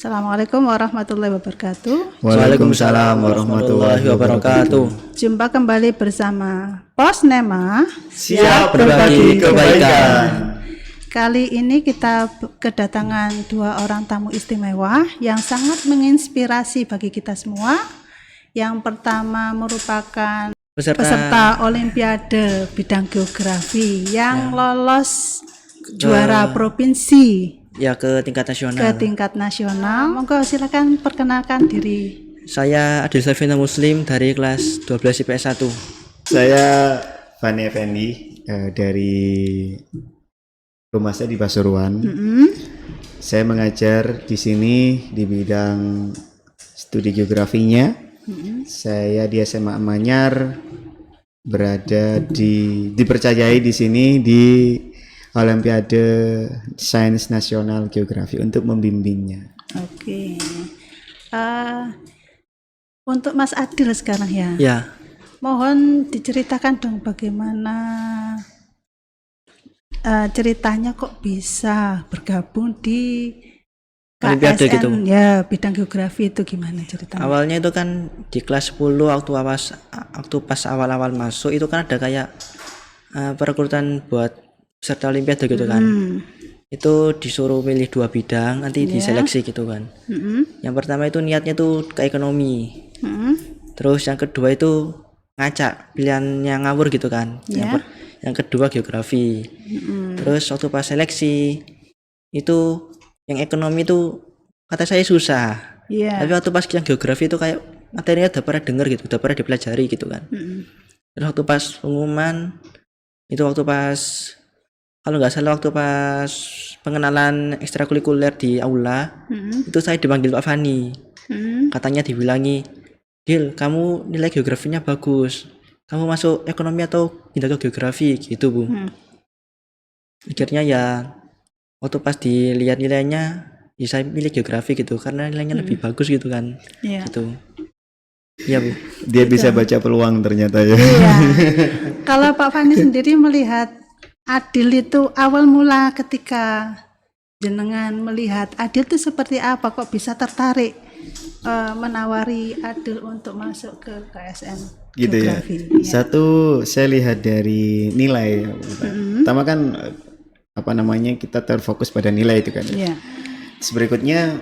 Assalamualaikum warahmatullahi wabarakatuh. Waalaikumsalam warahmatullahi wabarakatuh. Jumpa kembali bersama Posnema Siap berbagi kebaikan. Kali ini kita kedatangan dua orang tamu istimewa yang sangat menginspirasi bagi kita semua. Yang pertama merupakan peserta Olimpiade bidang geografi yang lolos juara provinsi ke tingkat nasional. Monggo silakan perkenalkan diri. Saya Adil Savina Muslim dari kelas 12 IPS 1. Saya Fani Effendi dari rumah saya di Pasuruan. Saya mengajar di sini di bidang studi geografinya. Saya di SMA Manyar, dipercayai di sini di Olimpiade Sains Nasional Geografi untuk membimbingnya. Oke. Untuk Mas Adil sekarang ya. Ya. Mohon diceritakan dong bagaimana ceritanya kok bisa bergabung di Olimpiade KSN, gitu. ya bidang geografi itu gimana ceritanya? Awalnya itu kan di kelas 10 waktu pas awal-awal masuk itu kan ada kayak perekrutan buat peserta Olimpiade gitu kan. Itu disuruh milih 2 bidang, nanti diseleksi gitu kan. Yang pertama itu niatnya tuh ke ekonomi. Terus yang kedua itu ngacak, pilihannya ngawur gitu kan. Yang kedua geografi. Terus waktu pas seleksi itu yang ekonomi itu kata saya susah. Tapi waktu pas yang geografi itu kayak materinya udah pernah denger gitu, udah pernah dipelajari gitu kan. Terus waktu pas pengumuman itu kalau nggak salah waktu pas pengenalan ekstrakurikuler di aula itu saya dipanggil Pak Fani. Katanya dibilangi, Dil, kamu nilai geografinya bagus, kamu masuk ekonomi atau pindah ke geografi gitu Bu. Akhirnya ya waktu pas dilihat nilainya ya saya pilih geografi gitu karena nilainya lebih bagus gitu kan. Gitu. Iya Bu. Dia bisa baca peluang ternyata ya. Iya. Kalau Pak Fani sendiri melihat Adil itu awal mula ketika jenengan melihat Adil itu seperti apa, kok bisa tertarik menawari Adil untuk masuk ke KSN gitu geografi? Ya. Satu saya lihat dari nilai. Pertama kan kita terfokus pada nilai itu kan. Terus berikutnya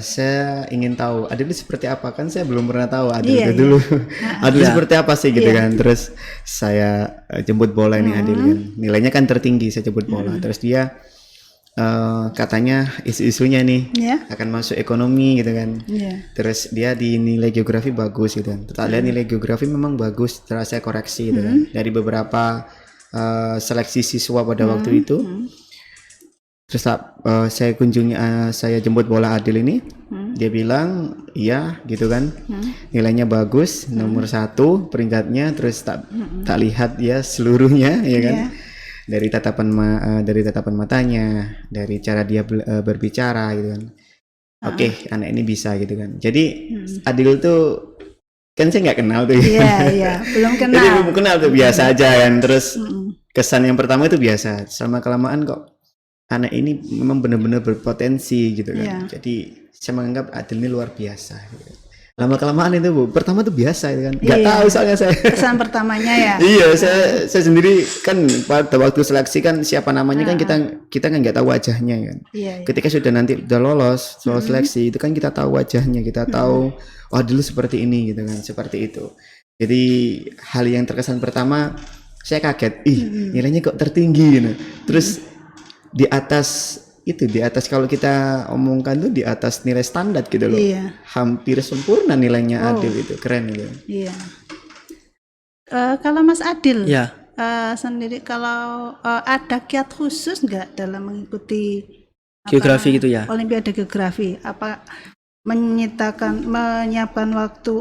saya ingin tahu Adil itu seperti apa, kan saya belum pernah tahu Adil itu dulu. Adil seperti apa sih gitu kan. Terus saya jemput bola nih Adil kan, nilainya kan tertinggi, saya jemput bola. Terus dia katanya isu-isunya nih akan masuk ekonomi gitu kan. Terus dia di nilai geografi bagus gitu kan. Kita lihat nilai geografi memang bagus, terus saya koreksi gitu kan dari beberapa seleksi siswa pada waktu itu. Terus saya jemput bola Adil ini, dia bilang iya gitu kan, nilainya bagus, nomor 1 peringkatnya. Terus tak lihat ya seluruhnya ya kan, dari tatapan matanya, dari cara dia berbicara gitu kan. Oke, anak ini bisa gitu kan. Jadi Adil tuh kan saya nggak kenal tuh. Belum kenal. Jadi belum kenal tuh, biasa aja kan. Terus kesan yang pertama itu biasa, sama kelamaan kok anak ini memang benar-benar berpotensi gitu kan. Jadi saya menganggap Adil ini luar biasa gitu. Lama kelamaan itu Bu, pertama tuh biasa gitu kan, nggak tahu soalnya saya. Kesan pertamanya ya. Iya, saya sendiri kan pada waktu seleksi kan siapa namanya kan kita kan nggak tahu wajahnya kan. Ketika sudah lolos soal seleksi itu kan kita tahu wajahnya, kita tahu dulu seperti ini gitu kan, seperti itu. Jadi hal yang terkesan pertama saya kaget, nilainya kok tertinggi gitu. Terus di atas kalau kita omongkan tuh di atas nilai standar gitu loh. Hampir sempurna nilainya Adil itu, keren gitu. Kalau Mas Adil sendiri kalau ada kiat khusus nggak dalam mengikuti geografi gitu ya? Olimpiade geografi, apa menyiapkan waktu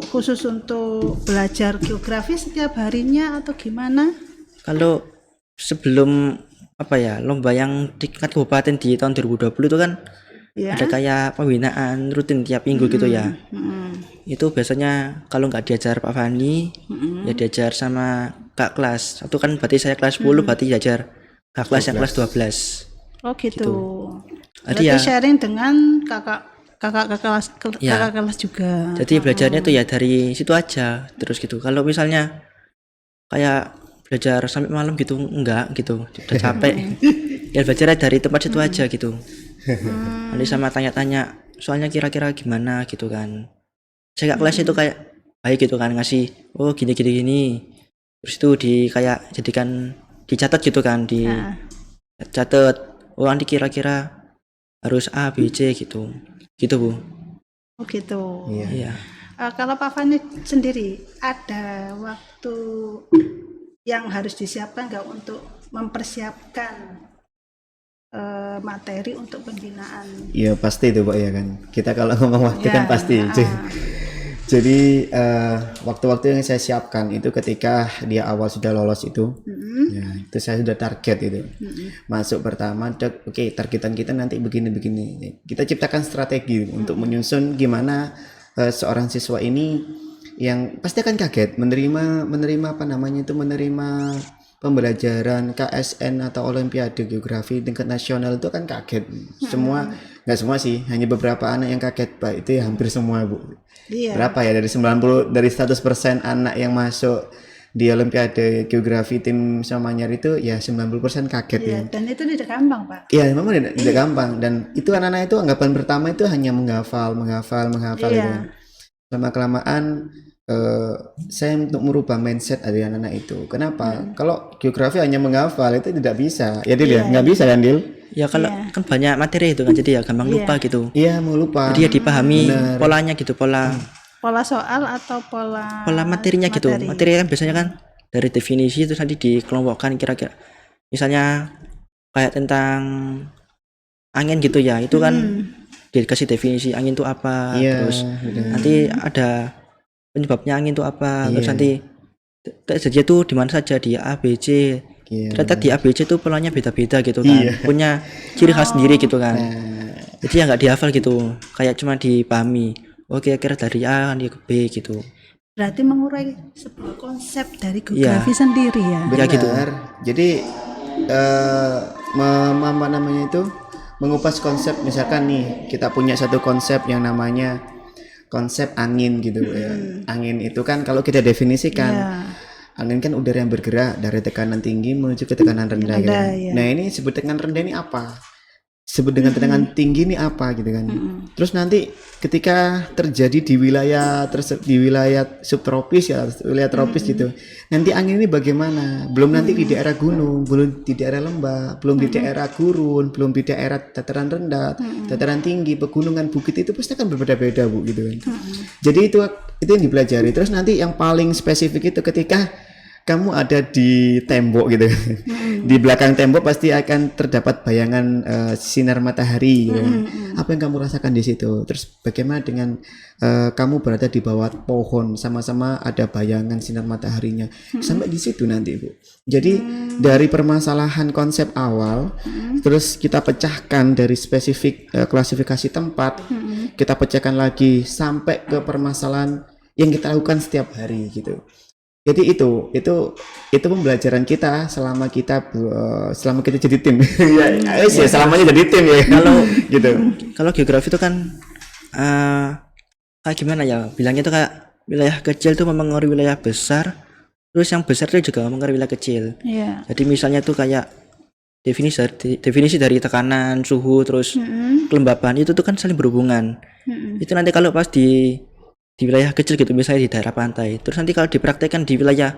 khusus untuk belajar geografi setiap harinya atau gimana? Kalau sebelum lomba yang tingkat kabupaten di tahun 2020 itu kan ada kayak pembinaan rutin tiap minggu gitu ya. Itu biasanya kalau nggak diajar Pak Fani ya diajar sama kak kelas. Itu kan berarti saya kelas 10 berarti diajar kak kelas yang kelas 12. Oh gitu. Berarti ya sharing dengan kakak Ya. kakak kelas juga. jadi belajarnya tuh ya dari situ aja terus gitu. Kalau misalnya kayak belajar sampai malam gitu enggak gitu, udah capek. Ya belajarnya dari tempat situ aja gitu. Nanti sama tanya-tanya soalnya kira-kira gimana gitu kan. Saya kelas itu kayak baik gitu kan, ngasih oh gini gini gini. Terus itu di kayak jadikan dicatat gitu kan, dicatat oh nanti kira-kira harus A B C gitu. Gitu, Bu. Oh gitu. Iya. Kalau Pak Fani sendiri ada waktu yang harus disiapkan nggak untuk mempersiapkan materi untuk pembinaan? Iya pasti itu Pak ya kan. Kita kalau ngomong waktu Ya, kan pasti. Jadi waktu-waktu yang saya siapkan itu ketika dia awal sudah lolos itu, ya itu saya sudah target itu. Masuk pertama, oke, targetan kita nanti begini-begini. Kita ciptakan strategi untuk menyusun gimana seorang siswa ini yang pasti akan kaget menerima apa namanya itu menerima pembelajaran KSN atau Olimpiade Geografi tingkat nasional itu kan kaget. Semua nggak semua sih, hanya beberapa anak yang kaget Pak. Itu ya hampir semua Bu. Iya. Berapa ya dari 100% anak yang masuk di Olimpiade Geografi tim Samanyar itu ya 90% kaget Iya, ya. dan itu tidak gampang Pak. Iya, memang tidak gampang dan itu anak-anak itu anggapan pertama itu hanya menghafal Iya. itu. Lama kelamaan saya untuk merubah mindset dari anak-anak itu. Kenapa? Kalau geografi hanya menghafal itu tidak bisa. Ya Dil ya, nggak bisa kan Dil? Ya kalau kan banyak materi itu kan jadi ya gampang lupa gitu. Iya, mau lupa. Jadi ya dipahami polanya gitu, pola soal atau pola materinya gitu. Materi kan biasanya kan dari definisi terus nanti dikelompokkan kira-kira. Misalnya kayak tentang angin gitu ya, itu kan dikasih definisi angin itu apa, terus nanti ada penyebabnya angin itu apa, terus nanti saja itu di mana saja di A B C. Ternyata di A B C itu polanya beda-beda gitu kan, punya ciri khas sendiri gitu kan. Jadi ya nggak dihafal gitu, kayak cuma dipahami. Oh kira-kira dari A nanti ke B gitu. Berarti mengurai sebuah konsep dari geografi sendiri ya. Benar. gitu. Jadi apa namanya itu mengupas konsep. Misalkan nih kita punya satu konsep yang namanya konsep angin gitu ya. Angin itu kan kalau kita definisikan angin kan udara yang bergerak dari tekanan tinggi menuju ke tekanan rendah gitu. Nah ini sebut tekanan rendah ini apa? Sebut dengan tekanan tinggi ini apa gitu kan. Terus nanti ketika terjadi di wilayah subtropis ya, wilayah tropis gitu. Nanti angin ini bagaimana? Belum nanti di daerah gunung, belum di daerah lembah, belum di daerah gurun, belum di daerah dataran rendah, dataran tinggi, pegunungan, bukit itu pasti akan berbeda-beda Bu gitu kan. Jadi itu yang dipelajari. Terus nanti yang paling spesifik itu ketika kamu ada di tembok gitu. Di belakang tembok pasti akan terdapat bayangan sinar matahari gitu. Apa yang kamu rasakan di situ? Terus bagaimana dengan kamu berada di bawah pohon sama-sama ada bayangan sinar mataharinya. Sampai di situ nanti Bu. Jadi dari permasalahan konsep awal terus kita pecahkan dari spesifik klasifikasi tempat, kita pecahkan lagi sampai ke permasalahan yang kita lakukan setiap hari gitu. Jadi itu pembelajaran kita selama kita jadi tim. ya selamanya jadi tim ya. Kalau gitu. Kalau geografi itu kan kayak gimana ya? Bilangnya itu kayak wilayah kecil itu mempengaruhi wilayah besar. Terus yang besar itu juga mempengaruhi wilayah kecil. Jadi misalnya tuh kayak definisi dari tekanan, suhu, terus kelembaban itu tuh kan saling berhubungan. Itu nanti kalau pas di wilayah kecil gitu, misalnya di daerah pantai, terus nanti kalau dipraktekkan di wilayah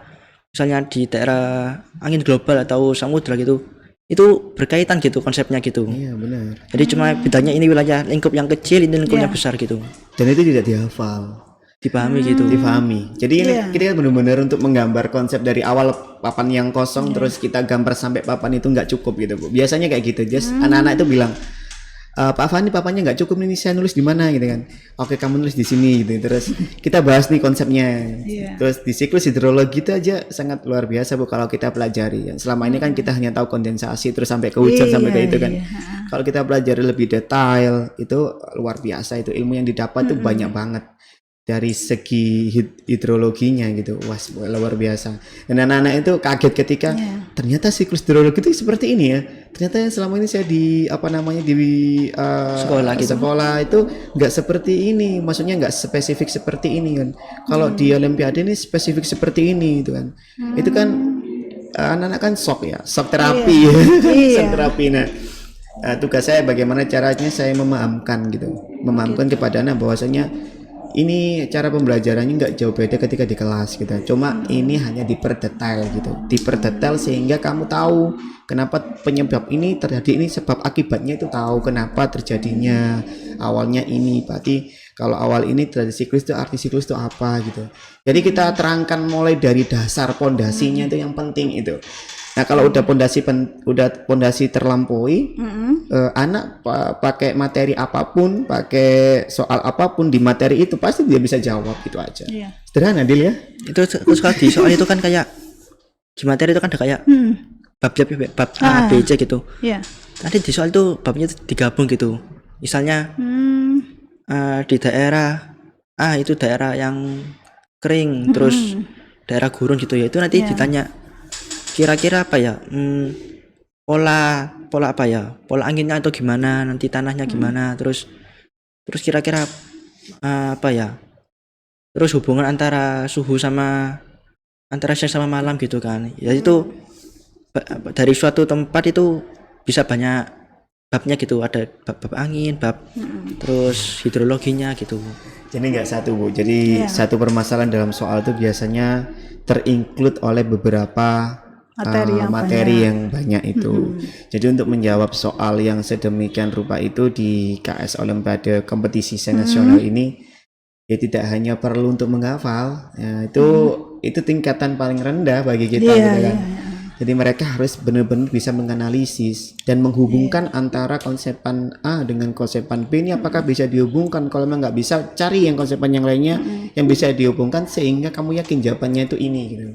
misalnya di daerah angin global atau samudra gitu, itu berkaitan gitu konsepnya gitu. Iya benar. Jadi cuma bedanya ini wilayah lingkup yang kecil, ini lingkupnya besar gitu. Dan itu tidak dihafal, dipahami gitu. Dipahami. Jadi ini kita kan benar-benar untuk menggambar konsep dari awal papan yang kosong, terus kita gambar sampai papan itu nggak cukup gitu Bu. Biasanya kayak gitu. Just anak-anak itu bilang, Pak Fani papanya nggak cukup nih, saya nulis di mana gitu kan. Oke kamu nulis di sini gitu. Terus kita bahas nih konsepnya. Terus di siklus hidrologi itu aja sangat luar biasa Bu kalau kita pelajari. Selama ini kan kita hanya tahu kondensasi terus sampai ke hujan sampai ke itu kan. Kalau kita pelajari lebih detail itu luar biasa, itu ilmu yang didapat itu banyak banget. dari segi hidrologinya gitu. Wah, luar biasa. Dan anak-anak itu kaget ketika ternyata siklus hidrologi itu seperti ini ya. Ternyata yang selama ini saya di sekolah itu nggak seperti ini. Maksudnya nggak spesifik seperti ini kan. Kalau di Olimpiade ini spesifik seperti ini gitu kan. Itu kan anak-anak kan shock terapi. Shock terapi. Nah, tugas saya bagaimana caranya saya memahamkan kepada anak bahwasanya ini cara pembelajarannya nggak jauh beda ketika di kelas gitu. Cuma ini hanya diperdetail sehingga kamu tahu kenapa penyebab ini terjadi, ini sebab akibatnya itu tahu kenapa terjadinya. Awalnya ini, berarti kalau awal ini terjadi siklus itu arti siklus itu apa gitu. Jadi kita terangkan mulai dari dasar pondasinya itu yang penting itu. Nah, kalau udah pondasi terlampaui, anak pakai materi apapun, pakai soal apapun di materi itu pasti dia bisa jawab, gitu aja. Sederhana, Dil ya. Itu sekali di soal itu kan kayak di materi itu kan ada kayak bab A, B, C gitu. Nanti di soal itu babnya digabung gitu. Misalnya di daerah A itu daerah yang kering, terus daerah gurun gitu ya. Itu nanti ditanya kira-kira apa ya, pola apa ya, pola anginnya atau gimana, nanti tanahnya gimana, terus kira-kira apa ya, terus hubungan antara suhu sama antara siang sama malam gitu kan ya. Itu dari suatu tempat itu bisa banyak babnya gitu, ada bab angin, bab terus hidrologinya gitu. Jadi nggak satu, Bu. Jadi satu permasalahan dalam soal itu biasanya terinclude oleh beberapa materi yang banyak itu. Jadi untuk menjawab soal yang sedemikian rupa itu di KS Olimpiade kompetisi nasional ini ya tidak hanya perlu untuk menghafal ya, itu tingkatan paling rendah bagi kita gitu kan. Jadi mereka harus benar-benar bisa menganalisis dan menghubungkan antara konsepan A dengan konsepan B ini apakah bisa dihubungkan. Kalau memang nggak bisa, cari yang konsepan yang lainnya yang bisa dihubungkan sehingga kamu yakin jawabannya itu ini gitu.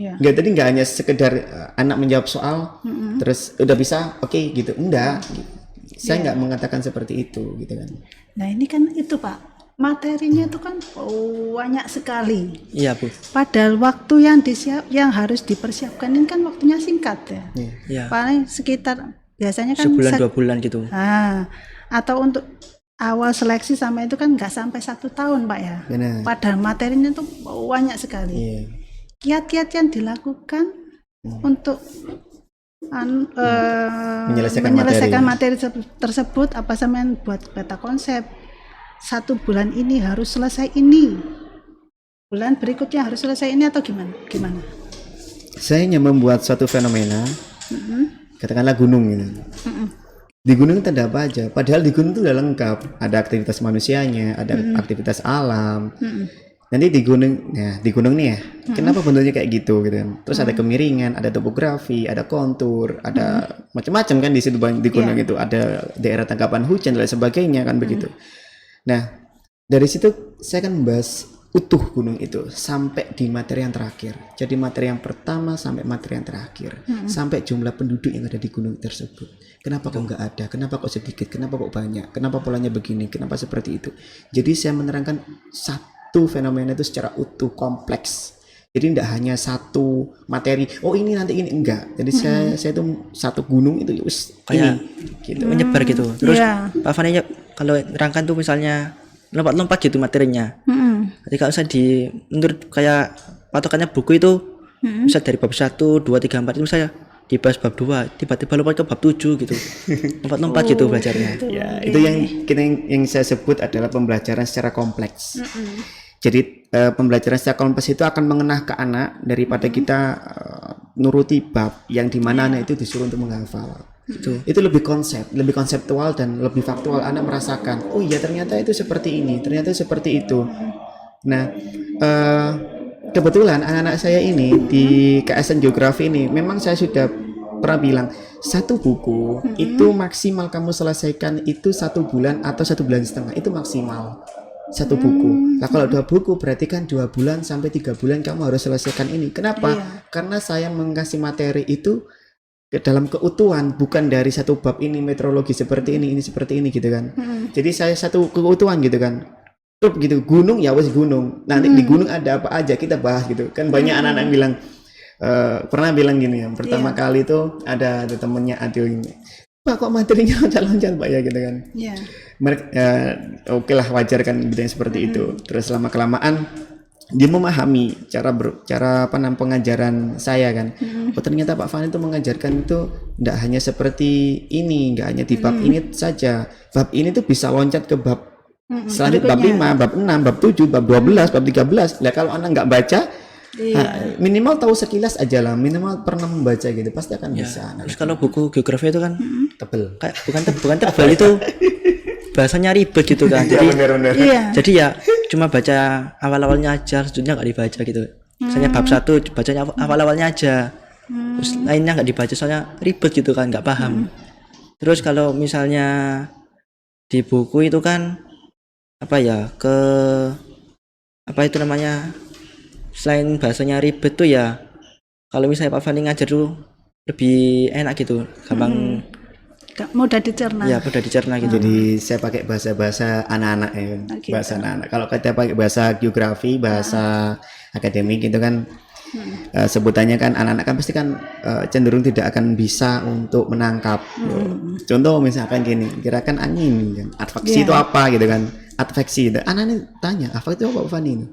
Enggak, tadi nggak hanya sekedar anak menjawab soal terus udah bisa oke, gitu, enggak saya nggak mengatakan seperti itu gitu kan. Nah ini kan itu Pak, materinya itu kan banyak sekali. Iya Bu. Padahal waktu yang harus dipersiapkan ini kan waktunya singkat ya. Paling sekitar biasanya kan sebulan 2 bulan gitu. Atau untuk awal seleksi sama itu kan nggak sampai 1 tahun Pak ya. Benar. Padahal materinya tuh banyak sekali. Kiat-kiat yang dilakukan untuk menyelesaikan materi tersebut apa sampean buat peta konsep 1 bulan ini harus selesai ini, bulan berikutnya harus selesai ini, atau gimana? Saya hanya membuat suatu fenomena, katakanlah gunung gitu. Di gunung itu ada apa aja, padahal di gunung itu udah lengkap, ada aktivitas manusianya, ada aktivitas alam. Nanti di gunung nih ya, kenapa bentuknya kayak gitu kan? Terus ada kemiringan, ada topografi, ada kontur, ada macam-macam kan di situ di gunung itu, ada daerah tangkapan hujan dan sebagainya kan begitu. Nah, dari situ saya akan membahas utuh gunung itu sampai di materi yang terakhir. Jadi materi yang pertama sampai materi yang terakhir, sampai jumlah penduduk yang ada di gunung tersebut. Kenapa kok nggak ada? Kenapa kok sedikit? Kenapa kok banyak? Kenapa polanya begini? Kenapa seperti itu? Jadi saya menerangkan satu fenomena itu secara utuh, kompleks. Jadi tidak hanya satu materi. Oh ini nanti ini, enggak. Jadi saya itu satu gunung itu kayak ini, gitu. menyebar gitu. Terus Pak Fani kalau nerangkan tuh misalnya lompat-lompat gitu materinya. Jadi kalau saya menurut kayak patokannya buku itu bisa dari bab 1, 2, 3, 4 itu saya dibahas bab 2, tiba-tiba lompat ke bab 7 gitu. Lompat-lompat gitu belajarnya. Ya, itu yang saya sebut adalah pembelajaran secara kompleks. Jadi pembelajaran secara kompleks itu akan mengenah ke anak daripada kita nuruti bab yang dimana anak itu disuruh untuk menghafal. Itu lebih konseptual dan lebih faktual. Anak merasakan, oh iya ternyata itu seperti ini, ternyata seperti itu. Nah, kebetulan anak-anak saya ini di KSN Geografi ini memang saya sudah pernah bilang satu buku itu maksimal kamu selesaikan itu 1 bulan atau 1,5 bulan itu maksimal satu buku. Nah kalau 2 buku berarti kan 2 bulan sampai 3 bulan kamu harus selesaikan ini. Kenapa? Karena saya mengasih materi itu ke dalam keutuhan, bukan dari satu bab ini meteorologi seperti ini seperti ini gitu kan. Jadi saya satu keutuhan gitu kan. Trup gitu, gunung ya wes gunung. Nanti di gunung ada apa aja kita bahas gitu. Kan banyak anak-anak yang bilang pernah bilang gini ya. Pertama kali itu ada temennya Adil ini. Pak kok materinya loncat-loncat Pak ya gitu kan. Iya. Mereka oke lah wajar kan bidang seperti itu. Terus lama kelamaan dia memahami cara pengajaran saya kan. Oh ternyata Pak Fani itu mengajarkan itu tidak hanya seperti ini, nggak hanya di bab ini saja. Bab ini tuh bisa loncat ke bab selanjutnya, bab 5, bab 6, bab 7, bab 12, bab 13. Lah kalau anak nggak baca, minimal tahu sekilas aja lah, minimal pernah membaca gitu, pasti akan bisa. Terus kalau buku geografi itu kan Tebel. kayak bukan tebal itu bahasanya ribet gitu kan. Jadi Bener-bener. jadi ya cuma baca awal-awalnya aja, selanjutnya nggak dibaca gitu. Misalnya bab 1 bacanya awal-awalnya aja. Terus lainnya nggak dibaca soalnya ribet gitu kan, nggak paham. Terus kalau misalnya di buku itu kan apa itu namanya, selain bahasanya ribet tuh ya, kalau misalnya Pak Fani ngajar tuh lebih enak gitu, gampang Mudah dicerna. ya, mudah dicerna gitu. Jadi saya pakai bahasa anak-anak ya, gitu. bahasa anak-anak. Kalau kita pakai bahasa geografi, bahasa akademik itu kan sebutannya kan anak-anak kan pasti kan cenderung tidak akan bisa untuk menangkap. Contoh misalkan gini, gerakan angin, kan. Adveksi itu apa gitu kan? Adveksi. Anak ini tanya, apa itu apa Fani ini?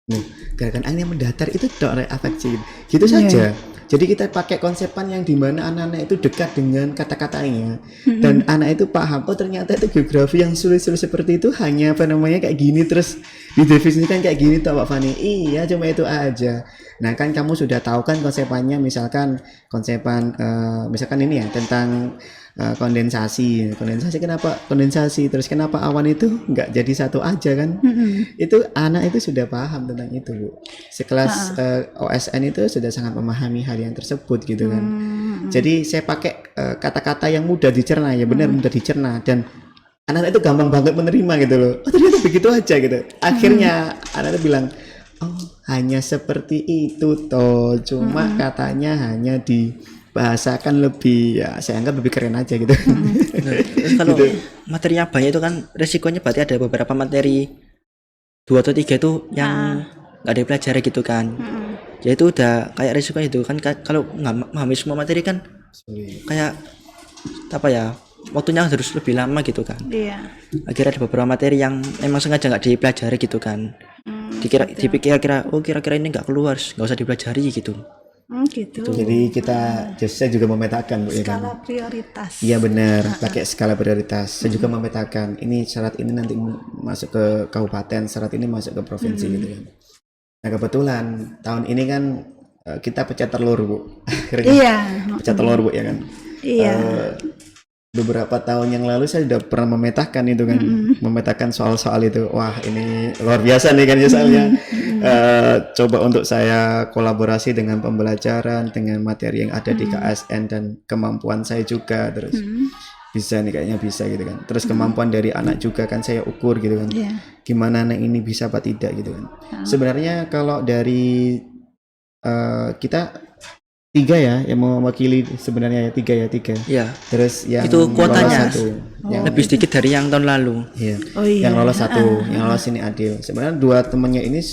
Nah, gerakan angin yang mendatar itu tidak adveksi. Gitu saja. Jadi kita pakai konsepan yang dimana anak-anak itu dekat dengan kata-katanya dan anak itu paham. Oh ternyata itu geografi yang sulit-sulit seperti itu hanya apa namanya kayak gini terus didefinisikan kayak gini toh Pak Fani. Iya cuma itu aja. Nah kan kamu sudah tahu kan konsepannya, misalkan konsepan misalkan ini ya tentang kondensasi. Kenapa kondensasi, terus kenapa awan itu nggak jadi satu aja kan? Itu anak itu sudah paham tentang itu Bu. Sekelas OSN itu sudah sangat memahami hal yang tersebut gitu kan. Jadi saya pakai kata-kata yang mudah dicerna, ya benar mudah dicerna, dan anak-anak itu gampang banget menerima gitu loh. Oh ternyata begitu aja gitu. Akhirnya anak-anak bilang, oh hanya seperti itu toh, cuma katanya hanya dibahasakan lebih, ya saya anggap lebih keren aja gitu. Terus kalau materinya banyak itu kan resikonya berarti ada beberapa materi 2 atau 3 itu yang nggak dipelajari gitu kan. Ya itu udah kayak resiko itu kan, kalau nggak memahami semua materi kan kayak apa ya, waktunya harus lebih lama gitu kan. Iya. Akhirnya ada beberapa materi yang emang sengaja nggak dipelajari gitu kan. Dipikir-kira oh kira-kira ini nggak keluar, nggak usah dipelajari gitu. Gitu. Jadi saya juga memetakan Bu ya kan. Skala prioritas. Iya benar, pakai skala prioritas. Saya juga memetakan ini syarat ini nanti masuk ke kabupaten, syarat ini masuk ke provinsi gitu kan. Nah kebetulan tahun ini kan kita pecah telur Bu. Akhirnya Iya. pecah telur Bu ya kan. Iya. Beberapa tahun yang lalu saya sudah pernah memetakan itu kan, memetakan soal-soal itu. Wah ini luar biasa nih kan ya soalnya. Coba untuk saya kolaborasi dengan pembelajaran, dengan materi yang ada di KSN dan kemampuan saya juga, terus bisa nih kayaknya bisa gitu kan. Terus kemampuan dari anak juga kan saya ukur gitu kan. Gimana anak ini bisa apa tidak gitu kan. Sebenarnya kalau dari kita 3 ya yang mewakili sebenarnya ya 3. Iya. Terus yang itu kuotanya lolos 1, yang lebih sedikit dari yang tahun lalu. iya. Oh iya. Yang lolos 1, yang lolos ini Adil. Sebenarnya 2 temannya ini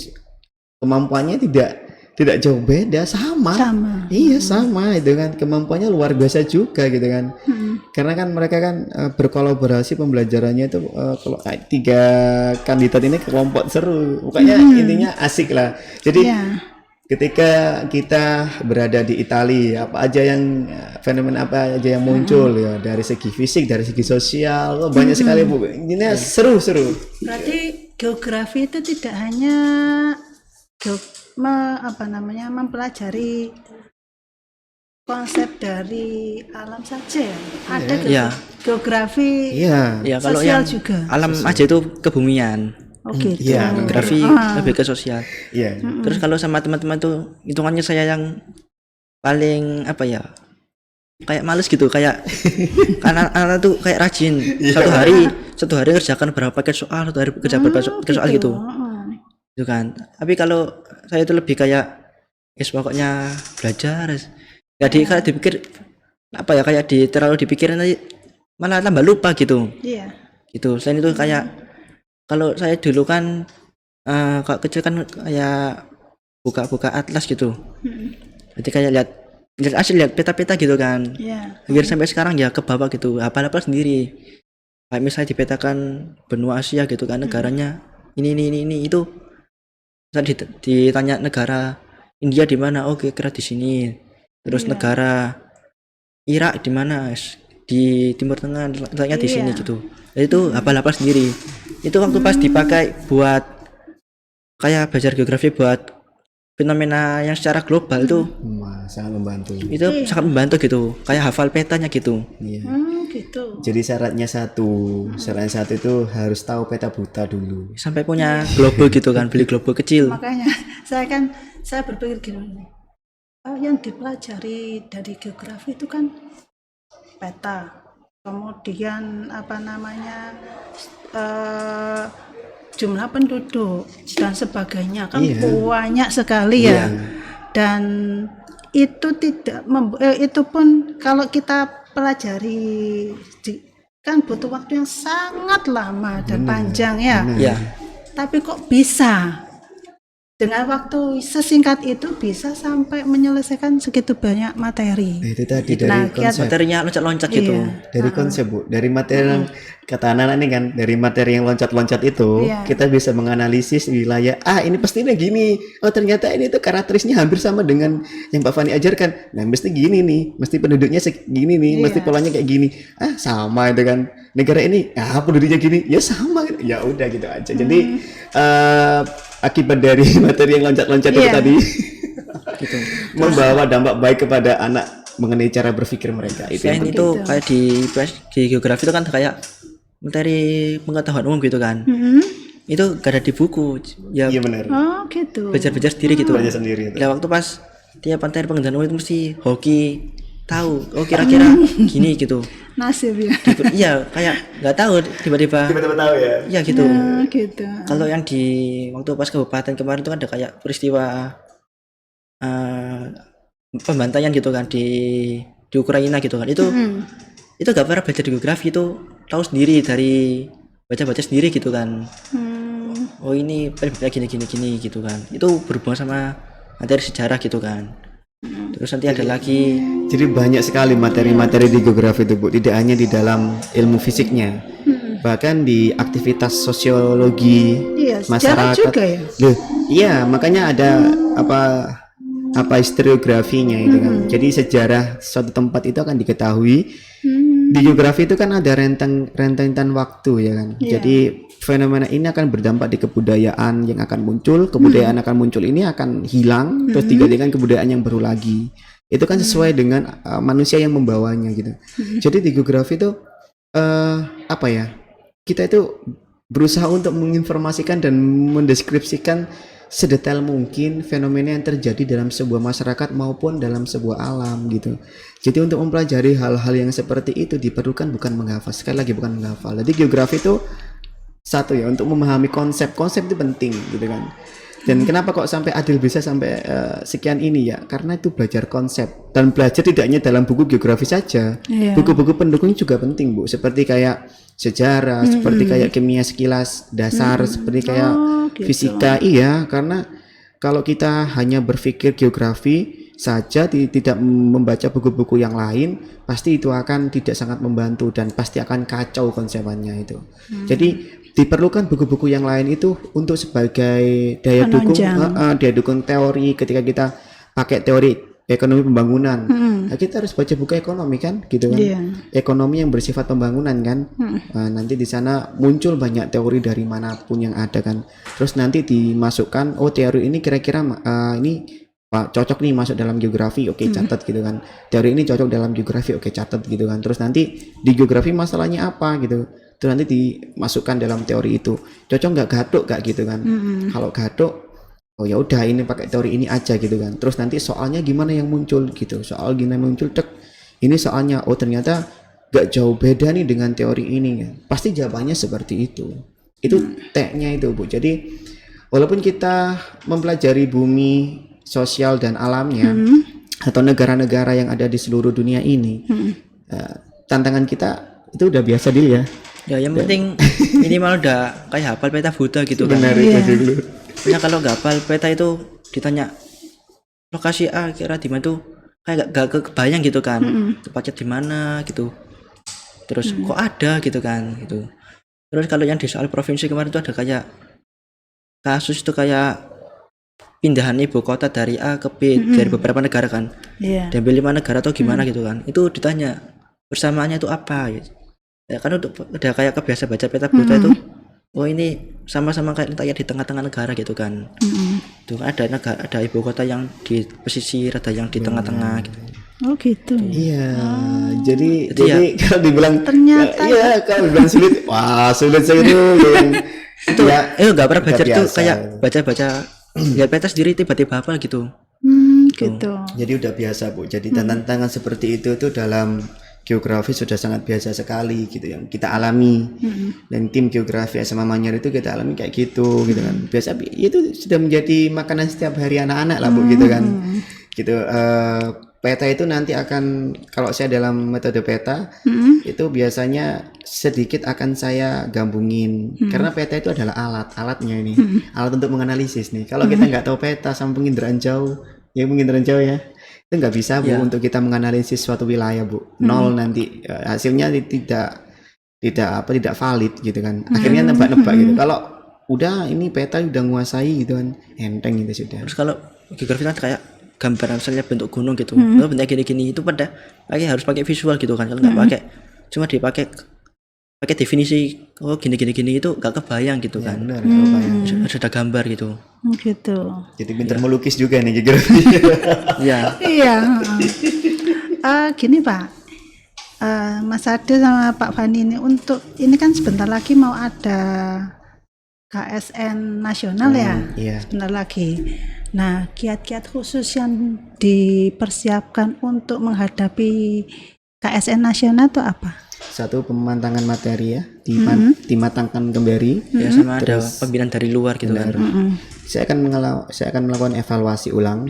kemampuannya tidak jauh beda, sama. Iya sama itu kan, kemampuannya luar biasa juga gitu kan. Karena kan mereka kan berkolaborasi pembelajarannya itu kalau 3 kandidat ini kelompok seru, pokoknya intinya asik lah. Jadi ketika kita berada di Italia, apa aja yang fenomena apa aja yang muncul ya, dari segi fisik, dari segi sosial, banyak sekali Bu. Ini seru. Berarti geografi itu tidak hanya mempelajari konsep dari alam saja ya. Ada geografi Ya kalau sosial yang juga. alam aja itu kebumian. Oh gitu. Iya, Geografi lebih ke sosial. Iya. Terus kalau sama teman-teman tuh hitungannya saya yang paling apa ya, kayak males gitu, kayak karena anak tuh kayak rajin, satu hari ngerjakan berapa paket soal, satu hari kerja berapa paket soal gitu. Gitu kan. Tapi kalau saya itu lebih kayak pokoknya belajar. Jadi kalau dipikir apa ya, kayak terlalu dipikirin nanti malah tambah lupa gitu. Iya. Gitu. Selain itu kayak kalau saya dulu kan kalau kecil kan kayak buka-buka atlas gitu. Jadi kayak lihat peta-peta gitu kan. Ya. Akhirnya sampai sekarang ya ke bawah gitu, hafal-hafal sendiri. Kayak misalnya dipetakan benua Asia gitu kan, negaranya ini itu. Misalnya ditanya negara India di mana, oke kira di sini. Terus negara Irak di mana, di Timur Tengah, letaknya di sini gitu. Jadi itu hafal-hafal sendiri. Itu waktu pas dipakai buat kayak belajar geografi buat fenomena yang secara global tuh Wah, sangat membantu. itu sangat membantu gitu, kayak hafal petanya gitu. Iya. Gitu. Jadi syaratnya satu itu harus tahu peta buta dulu. Sampai punya global gitu kan, beli global kecil. Makanya saya berpikir gini, yang dipelajari dari geografi itu kan peta, kemudian jumlah penduduk dan sebagainya kan banyak sekali ya. Dan itu itu pun kalau kita pelajari kan butuh waktu yang sangat lama dan panjang ya. Ya, Tapi kok bisa dengan waktu sesingkat itu bisa sampai menyelesaikan segitu banyak materi. Itu tadi dari konsep. materinya loncat-loncat gitu. Dari konsep, Bu. Dari materi yang kata anak-anak ini kan, dari materi yang loncat-loncat itu, kita bisa menganalisis wilayah. Ini pastinya gini. Oh, ternyata ini tuh karakteristiknya hampir sama dengan yang Pak Fani ajarkan. Nah, mesti gini nih, mesti penduduknya segini nih, mesti polanya kayak gini. Sama itu kan. Negara ini, penduduknya gini, ya sama. Ya udah gitu aja. Jadi akibat dari materi yang loncat-loncat itu tadi gitu, membawa dampak baik kepada anak mengenai cara berpikir mereka. Selain itu kayak di geografi itu kan kayak materi pengetahuan umum gitu kan. Itu gak ada di buku. Ya, iya benar. Oh gitu. Belajar sendiri gitu. Belajar sendiri. Ya waktu pas tiap materi pengetahuan umum itu mesti hoki tahu. Oh kira-kira gini gitu. Nasib ya. Iya kayak nggak tahu tiba-tiba tahu ya. Iya gitu. Gitu. Kalau yang di waktu pas kabupaten kemarin itu kan ada kayak peristiwa pembantaian gitu kan di Ukraina gitu kan. Itu gak pernah belajar geografi, itu tahu sendiri dari baca-baca sendiri gitu kan. Oh ini penyebabnya gini gitu kan. Itu berhubungan sama materi sejarah gitu kan. Terus nanti ada lagi. Jadi banyak sekali materi-materi di geografi itu, Bu. Tidak hanya di dalam ilmu fisiknya, bahkan di aktivitas sosiologi masyarakat juga ya. Iya, makanya ada apa historiografinya itu kan. Jadi sejarah suatu tempat itu akan diketahui. Di geografi itu kan ada rentetan waktu ya kan. Jadi fenomena ini akan berdampak di kebudayaan yang akan muncul, kebudayaan akan muncul ini akan hilang, terus digantikan kebudayaan yang baru lagi. Itu kan sesuai dengan manusia yang membawanya gitu. Jadi di geografi itu kita itu berusaha untuk menginformasikan dan mendeskripsikan sedetail mungkin fenomena yang terjadi dalam sebuah masyarakat maupun dalam sebuah alam gitu. Jadi untuk mempelajari hal-hal yang seperti itu diperlukan bukan menghafal, sekali lagi bukan menghafal. Jadi geografi itu satu ya, untuk memahami konsep itu penting gitu kan. Dan kenapa kok sampai Adil bisa sampai sekian ini ya? Karena itu belajar konsep, dan belajar tidak hanya dalam buku geografi saja. Buku-buku pendukung juga penting, Bu. Seperti kayak sejarah, seperti kayak kimia sekilas dasar, seperti kayak fisika. Iya, karena kalau kita hanya berpikir geografi saja, tidak membaca buku-buku yang lain, pasti itu akan tidak sangat membantu dan pasti akan kacau konsepnya itu. Jadi diperlukan buku-buku yang lain itu untuk sebagai daya dukung teori. Ketika kita pakai teori ekonomi pembangunan, nah kita harus baca buku ekonomi kan, gitu kan. Ekonomi yang bersifat pembangunan kan. Nanti di sana muncul banyak teori dari manapun yang ada kan. Terus nanti dimasukkan, teori ini kira-kira ini cocok nih masuk dalam geografi, oke catat gitu kan. Teori ini cocok dalam geografi, oke catat gitu kan. Terus nanti di geografi masalahnya apa gitu. Terus nanti dimasukkan dalam teori itu. Cocok nggak gaduk nggak gitu kan. Kalau gaduk, oh ya udah ini pakai teori ini aja gitu kan. Terus nanti soalnya gimana yang muncul gitu. Soal gimana muncul, ini soalnya ternyata nggak jauh beda nih dengan teori ini kan. Pasti jawabannya seperti itu. Itu teknya itu, Bu. Jadi walaupun kita mempelajari bumi, sosial dan alamnya, atau negara-negara yang ada di seluruh dunia ini, tantangan kita itu udah biasa dulu ya. Ya yang penting minimal udah kayak hafal peta Buddha gitu kan. Benar itu dulu. Karena kalau nggak hafal peta itu ditanya lokasi A kira di mana tuh kayak gak kebayang gitu kan. Tepatnya di mana gitu. Terus kok ada gitu kan gitu. Terus kalau yang di soal provinsi kemarin tuh ada kayak kasus itu kayak pindahan ibu kota dari A ke B dari beberapa negara kan. Iya. Diambil 5 negara atau gimana gitu kan. Itu ditanya persamaannya itu apa gitu. Ya kan udah kayak kebiasa baca peta Buddha itu. Oh ini sama-sama kayak di tengah-tengah negara gitu kan. Tuh ada ibu kota yang di pesisir, ada yang di tengah-tengah gitu. Oh gitu. Iya, jadi Jadi kalau dibilang Ternyata iya kalau dibilang sulit, wah sulit sekali itu ya nggak pernah belajar tuh biasa. kayak baca lihat peta sendiri tiba-tiba apa gitu. Gitu. Jadi udah biasa Bu. Jadi tantangan seperti itu tuh dalam geografi sudah sangat biasa sekali gitu yang kita alami. Dan tim geografi SMA Manyar itu kita alami kayak gitu kan. Biasa itu sudah menjadi makanan setiap hari anak-anak lah Bu gitu kan. Gitu peta itu nanti akan kalau saya dalam metode peta itu biasanya sedikit akan saya gabungin karena peta itu adalah alatnya ini alat untuk menganalisis nih. Kalau kita nggak tahu peta sama penginderaan jauh ya itu nggak bisa Bu untuk kita menganalisis suatu wilayah Bu. Nol nanti hasilnya tidak valid gitu kan. Akhirnya nebak-nebak gitu. Kalau udah ini peta udah nguasai gitu kan enteng gitu sudah. Terus kalau geografi kan kayak gambaran misalnya bentuk gunung gitu. Oh, bentuknya gini-gini itu pada harus pakai visual gitu kan. Kalau nggak pakai cuma pakai definisi gini itu nggak kebayang gitu kan. Benar, kebayang. Sudah gambar gitu. Gitu. Jadi pintar melukis juga nih geografi. Iya. Iya. Gini Pak, Mas Ade sama Pak Fani ini kan sebentar lagi mau ada KSN nasional ya. Iya. Sebentar lagi. Nah, kiat-kiat khusus yang dipersiapkan untuk menghadapi KSN nasional itu apa? Satu pemantangan materi ya, dimatangkan kembali. Ya sama ada pembinaan dari luar gitu kan. Saya akan melakukan evaluasi ulang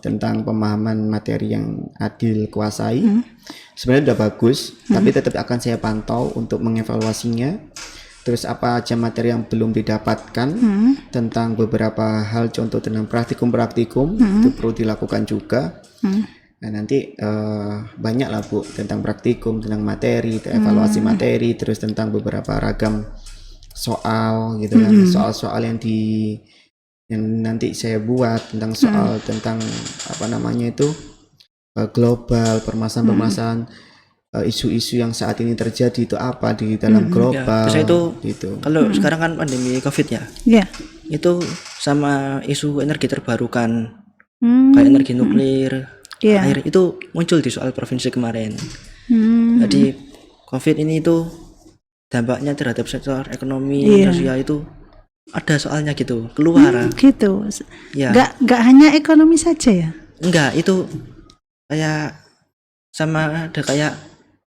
tentang pemahaman materi yang Adil kuasai. Sebenarnya sudah bagus, tapi tetap akan saya pantau untuk mengevaluasinya. Terus apa aja materi yang belum didapatkan tentang beberapa hal, contoh tentang praktikum itu perlu dilakukan juga. Nah nanti banyak lah Bu tentang praktikum, tentang materi, evaluasi materi, terus tentang beberapa ragam soal gitu kan, soal-soal yang nanti saya buat tentang soal tentang apa namanya itu global, permasalahan-permasalahan isu-isu yang saat ini terjadi itu apa di dalam global. Ya, itu gitu. Kalau sekarang kan pandemi COVID ya. Iya. Itu sama isu energi terbarukan kayak energi nuklir. Air itu muncul di soal provinsi kemarin. Jadi COVID ini itu dampaknya terhadap sektor ekonomi, sosial itu ada soalnya gitu, keluar. Gitu. Ya. Nggak hanya ekonomi saja ya? Enggak, itu kayak sama ada kayak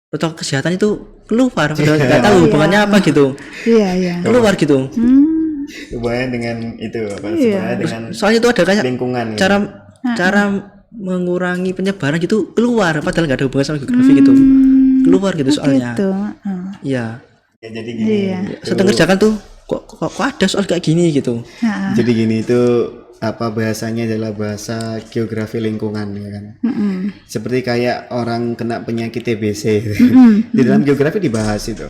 protokol kesehatan itu keluar, nggak tahu hubungannya apa gitu. Iya. Keluar gitu. Hubungannya dengan itu apa sebenarnya dengan Soalnya itu ada kayak lingkungan. Cara mengurangi penyebaran gitu keluar, padahal nggak ada hubungan sama geografi gitu. Keluar gitu soalnya. Gitu. Iya. Ya, jadi gini. Sedang kerjakan tuh kok ada soal kayak gini gitu. Jadi gini itu apa bahasanya adalah bahasa geografi lingkungan ya kan. Seperti kayak orang kena penyakit TBC gitu. Di dalam geografi dibahas itu.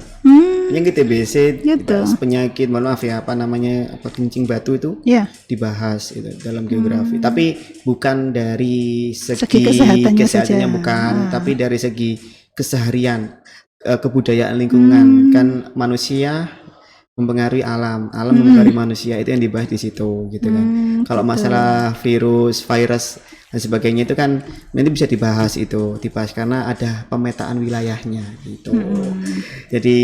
Penyakit TBC, dibahas penyakit, mohon maaf ya, apa namanya, apa kencing batu itu dibahas itu dalam geografi. Tapi bukan dari segi kesehatannya bukan, tapi dari segi keseharian, kebudayaan lingkungan. Kan manusia mempengaruhi alam mempengaruhi manusia, itu yang dibahas di situ gitu kan. Kalau masalah virus dan sebagainya itu kan nanti bisa dibahas karena ada pemetaan wilayahnya gitu. Jadi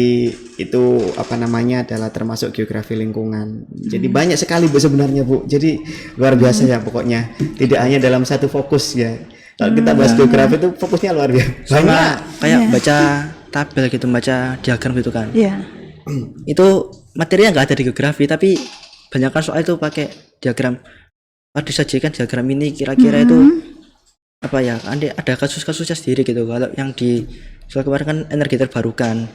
itu apa namanya adalah termasuk geografi lingkungan. Jadi banyak sekali Bu sebenarnya Bu. Jadi luar biasa ya pokoknya. Tidak hanya dalam satu fokus ya. Kalau kita bahas geografi itu fokusnya luar biasa. Sama kayak baca tabel gitu, baca diagram gitu kan. Itu materinya nggak ada di geografi, tapi banyak kan soal itu pakai diagram. Disajikan diagram ini kira-kira itu apa ya? Ada kasus-kasusnya sendiri gitu. Kalau yang di soal kemarin kan energi terbarukan,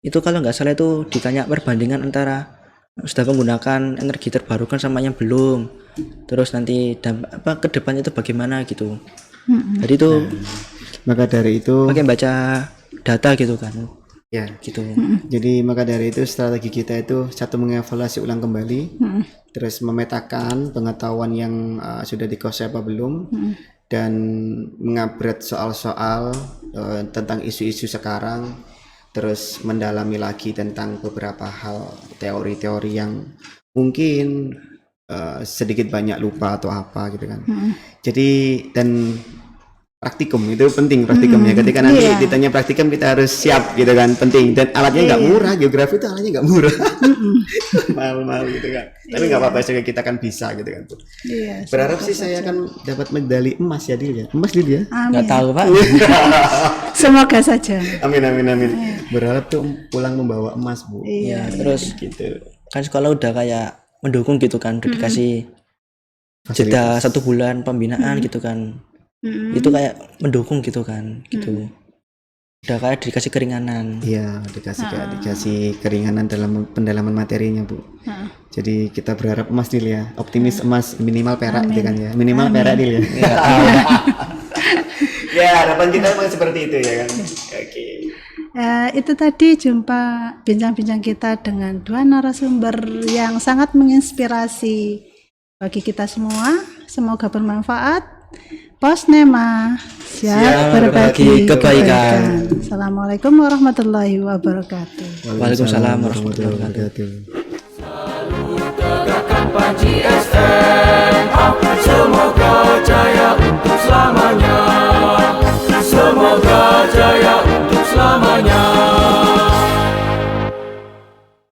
itu kalau nggak salah itu ditanya perbandingan antara sudah menggunakan energi terbarukan sama yang belum, terus nanti ke depannya itu bagaimana gitu. Jadi itu Maka dari itu pakai baca data gitu kan ya, gitu. jadi maka dari itu strategi kita itu satu, mengevaluasi ulang kembali, terus memetakan pengetahuan yang sudah dikuasai apa belum, dan mengupgrade soal-soal tentang isu-isu sekarang, terus mendalami lagi tentang beberapa hal teori-teori yang mungkin sedikit banyak lupa atau apa gitu kan. Jadi dan praktikum itu penting, praktikumnya ketika nanti ditanya praktikum kita harus siap gitu kan, penting. Dan alatnya nggak murah, geografi itu alatnya nggak murah, mahal-mahal gitu kan, tapi nggak apa-apa juga, kita kan bisa gitu kan. Berharap sih saya akan dapat medali emas ya, Dil ya, emas Dil ya. Nggak tahu Pak. Semoga saja. Amin amin amin. Berharap tuh pulang membawa emas Bu. Iya, terus Gitu. kan sekolah udah kayak mendukung gitu kan, udah dikasih jeda 1 bulan pembinaan gitu kan. Itu kayak mendukung gitu kan gitu. Udah kayak dikasih keringanan. Iya, dikasih keringanan dalam pendalaman materinya Bu. Jadi kita berharap emas Dil ya, optimis emas, minimal perak gitu kan ya, minimal perak Dil ya. Ya, harapan kita memang seperti itu ya kan. Oke. Itu tadi jumpa bincang-bincang kita dengan 2 narasumber yang sangat menginspirasi bagi kita semua. Semoga bermanfaat. Posnema, siap berbagi kebaikan. Assalamualaikum warahmatullahi wabarakatuh. Waalaikumsalam warahmatullahi wabarakatuh. Tegakkan Panji ST.